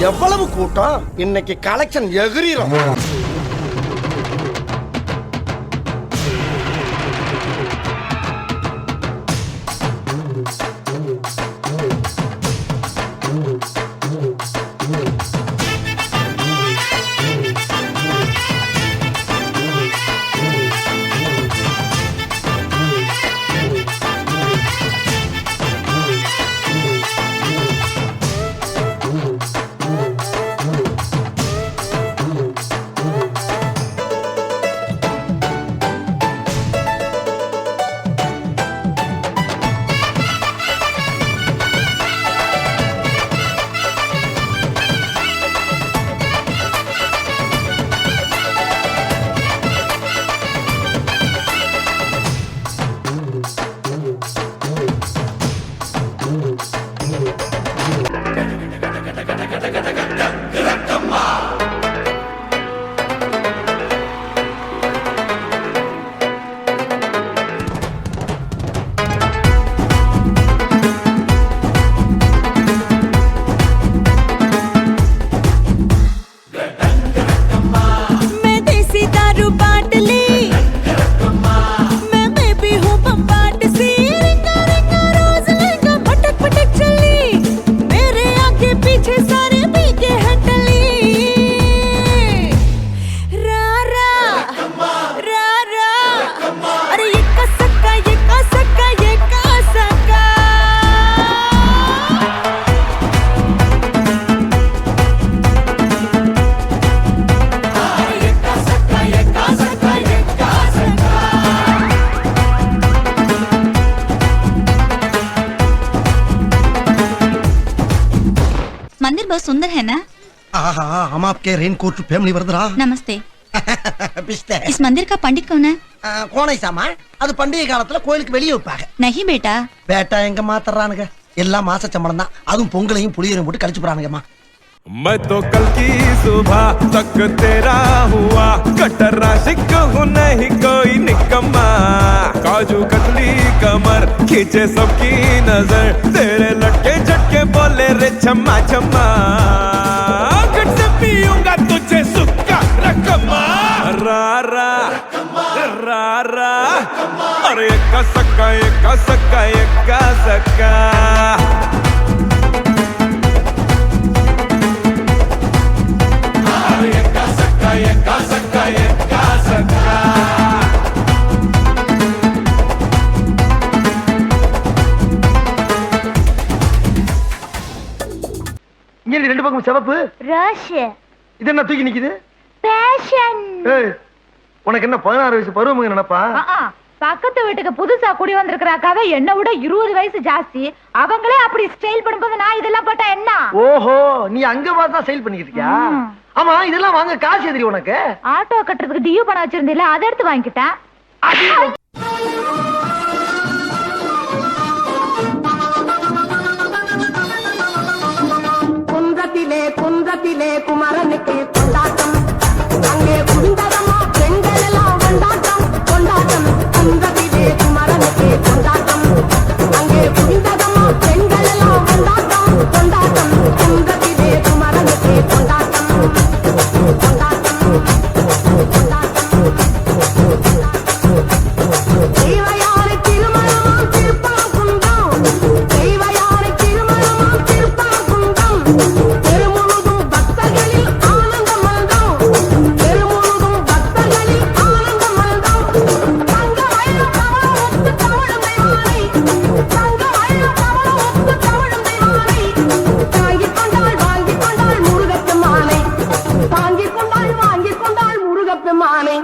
எவ்வளவு கூட்டம், இன்னைக்கு கலெக்ஷன் எகிரிரும். मंदिर बहुत सुंदर है ना? हम आपके रेनकोट फैमिली वर्दरा। नमस्ते। इस मंदिर का पंडित कौन है? कौन है सामा? அது பண்டிகை காலத்துல கோயிலுக்கு வெளிய வைப்பாங்க. नहीं बेटा। बेटा எங்க மாத்தறானுங்க? எல்லாம் மாச சம்பளம் தான். அதுவும் பொங்கலையும் புளியரையும் போட்டு கழிச்சு போறானுங்கம்மா. मैं तो कल की सुबह तक तेरा हुआ, कटर आशिक हूँ नहीं कोई निकम्मा। काजू कतली कमर खींचे सबकी नजर, तेरे लटके झटके बोले रे छम्मा छम्मा। गट से पीऊंगा तुझे सुक्का रकमा, रा रा रा रा। अरे एका सक्का एका सक्का एका सक्का। இங்க ரெண்டு பக்கம் சிவப்பு रश। இது என்ன தூக்கி நிக்குது? पैशन। ஏய் உனக்கு என்ன 16 வயசு பருவம் நினைப்பா? பக்கத்து வீட்டுக்கு புதுசா குடி வந்திருக்கிறாக்காக என்ன விட 20 வயசு ஜாஸ்தி. அவங்களே அப்படி ஸ்டைல் பண்ணும்போது நான் இதெல்லாம் போட்டா என்ன? ஓஹோ, நீ அங்க பார்த்தா ஸ்டைல் பண்ணிக்கிட்டு இருக்கியா? ஆமா, இதெல்லாம் வாங்க காசு எதிரி உனக்கு? ஆட்டோ கட்டுறதுக்கு டியூ பணம் வச்சிருந்தீல, அதை எடுத்து வாங்கிட்டேன். குன்றத்திலே குன்றத்திலே குமரனுக்கு கொண்டாட்டம், அங்கே குண்டரமா பெண்கள் எல்லாம் கொண்டாட்டம் கொண்டாட்டம். குன்றத்திலே குமரனுக்கு கொண்டாட்டம், அங்கே குண்டரமா பெண்கள் எல்லாம் கொண்டாட்டம் கொண்டாட்டம். குன்றத்திலே குமரனுக்கு கொண்டாட்டம் கொண்டாட்டம் கொண்டாட்டம். தெய்வயாரை திருமணமாம் திருப்பாங்குன்றம், தெய்வயாரை திருமணமாம் திருப்பாங்குன்றம். தெருமுழுதும் பக்தர்களில் ஆனந்த மல்தம், தெருமுழுதும் பக்தர்களில் ஆனந்த மல்தம். தங்க வயல கவளம் ஒத்து தவழும் தெய்வானை, தங்க வயல கவளம் ஒத்து தவழும் தெய்வானை. தாங்கிக் கொண்டாள் வாங்கிக் கொண்டாள் முருகப்பெருமானை, தாங்கிக் கொண்டாள் வாங்கிக் கொண்டாள் முருகப்பெருமானை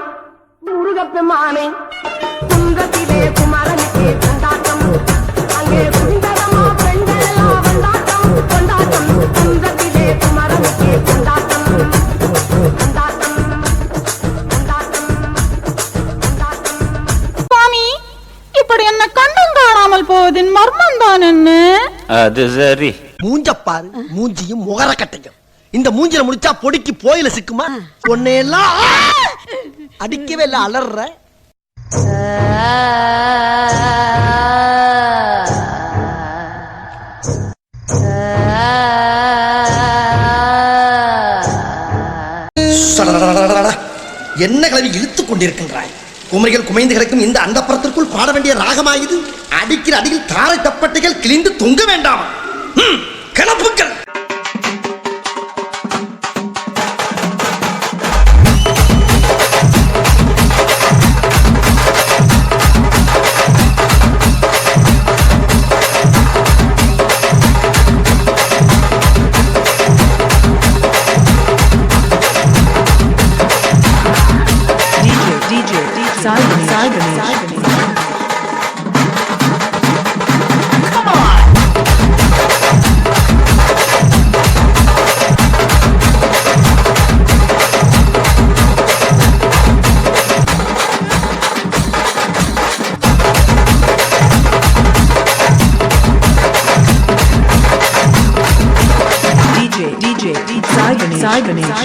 முருகப்பெருமானை. குன்றத்திலே குமரனுக்கு கொண்டாட்டம், அங்கே குண்டரமா பெண்கள் எல்லாம் கொண்டாட்டம் கொண்டாட்டம். குன்றத்திலே குமரனுக்கு கொண்டாட்டம் கொண்டாட்டம் கொண்டாட்டம் கொண்டாட்டம். சுவாமி, இப்படி என்ன கண்டம் காணாமல் போவதின் மர்மம் தான் என்ன? அது சரி. மூஞ்ச பாரு, மூஞ்சியும் முகர கட்டையும். இந்த மூஞ்சில முடிச்சா பொடிக்கு போயில சிக்குமா? ஒன்னேலாம் அடிக்கவே இல்ல, அலற. என்ன கிளவி இழுத்துக் கொண்டிருக்கின்றாய்? குமரிகள் குமைந்து கிடக்கும் இந்த அந்தப்புறத்திற்குள் பாட வேண்டிய ராகமாயுது. அடிக்கிற அடியில் தாரை தப்பட்டைகள் கிழிந்து தொங்க வேண்டாம். கிளப்புக்கள். Sai Ganesh. Sai Ganesh.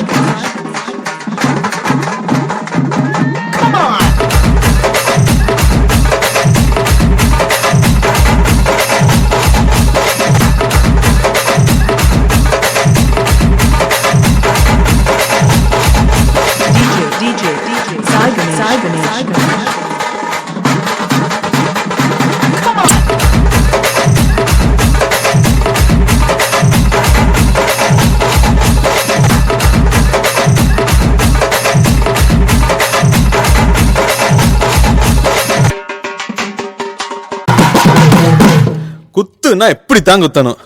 குத்துனா எப்படி தான் குத்தணும்.